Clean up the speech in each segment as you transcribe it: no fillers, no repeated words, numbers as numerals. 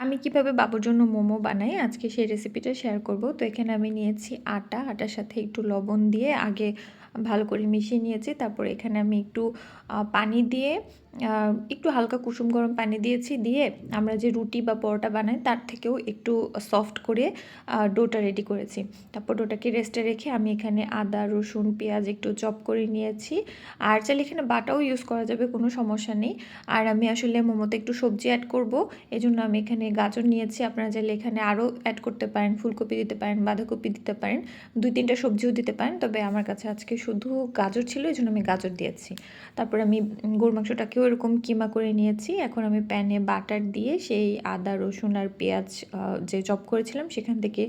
আমি কিভাবে বাবুর জন্য মোমো বানাই আজকে সেই রেসিপিটা শেয়ার করব। তো এখানে আমি নিয়েছি আটার সাথে একটু লবণ দিয়ে আগে ভালো করে মিশিয়ে নিয়েছি। তারপর এখানে আমি একটু পানি দিয়ে একটু হালকা কুসুম গরম পানি দিয়েছি, দিয়ে আমরা যে রুটি বা পরোটা বানাই তার থেকেও একটু সফট করে ডোটা রেডি করেছি। তারপর ডোটাকে রেস্টে রেখে আমি এখানে আদা রসুন পেঁয়াজ একটু চপ করে নিয়েছি। আর চাইলে এখানে বাটাও ইউজ করা যাবে, কোনো সমস্যা নেই। আর আমি আসলে মোমোতে একটু সবজি অ্যাড করব, এজন্য আমি এখানে গাজর নিয়েছি। আপনারা চাইলে এখানে আরও অ্যাড করতে পারেন, ফুলকপি দিতে পারেন, বাঁধাকপি দিতে পারেন, 2-3টা সবজিও দিতে পারেন। তবে আমার কাছে আজকে শুধু গাজর ছিল, এই জন্য আমি গাজর দিয়েছি। তারপর আমি গরুর মাংসটাকেও এরকম কিমা করে নিয়েছি। এখন আমি প্যানে বাটার দিয়ে সেই আদা রসুন আর পেঁয়াজ যে চপ করেছিলাম সেখান থেকে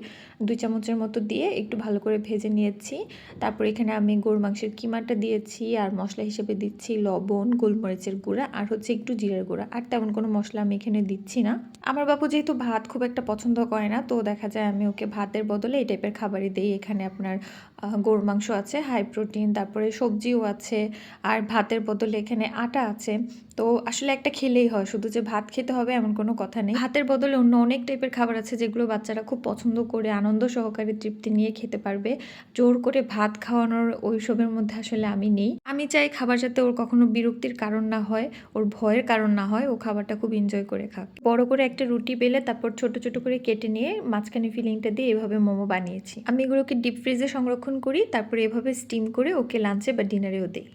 2 চামচের মতো দিয়ে একটু ভালো করে ভেজে নিয়েছি। তারপর এখানে আমি গরুর মাংসের কিমাটা দিয়েছি, আর মশলা হিসেবে দিচ্ছি লবণ, গোলমরিচের গুঁড়া আর হচ্ছে একটু জিরার গুঁড়া। আর তেমন কোনো মশলা আমি এখানে দিচ্ছি না। আমার বাবু যেহেতু ভাত খুব একটা পছন্দ করে না, তো দেখা যায় আমি ওকে ভাতের বদলে এই টাইপের খাবারই দিই। এখানে আপনার গরুর মাংস আছে হাই প্রোটিন, তারপরে সবজিও আছে, আর ভাতের বদলে এখানে আটা আছে। তো আসলে একটা খেলেই হয়, শুধু যে ভাত খেতে হবে এমন কোনো কথা নেই। ভাতের বদলে অন্য অনেক টাইপের খাবার আছে যেগুলো বাচ্চারা খুব পছন্দ করে আনন্দ সহকারে তৃপ্তি নিয়ে খেতে পারবে। জোর করে ভাত খাওয়ানোর ওইসবের মধ্যে আসলে আমি নেই। আমি চাই খাবার যাতে ওর কখনো বিরক্তির কারণ না হয়, ওর ভয়ের কারণ না হয়, ও খাবারটা খুব এনজয় করে খাক। বড় করে একটা রুটি বেলে তারপর ছোট ছোট করে কেটে নিয়ে মাঝখানে ফিলিংটা দিয়ে এভাবে মোমো বানিয়েছি। আমি এগুলোকে ডিপ ফ্রিজে সংরক্ষণ করি, তারপরে এভাবে স্টিম করে ওকে লাঞ্চে বা ডিনারেও দিই।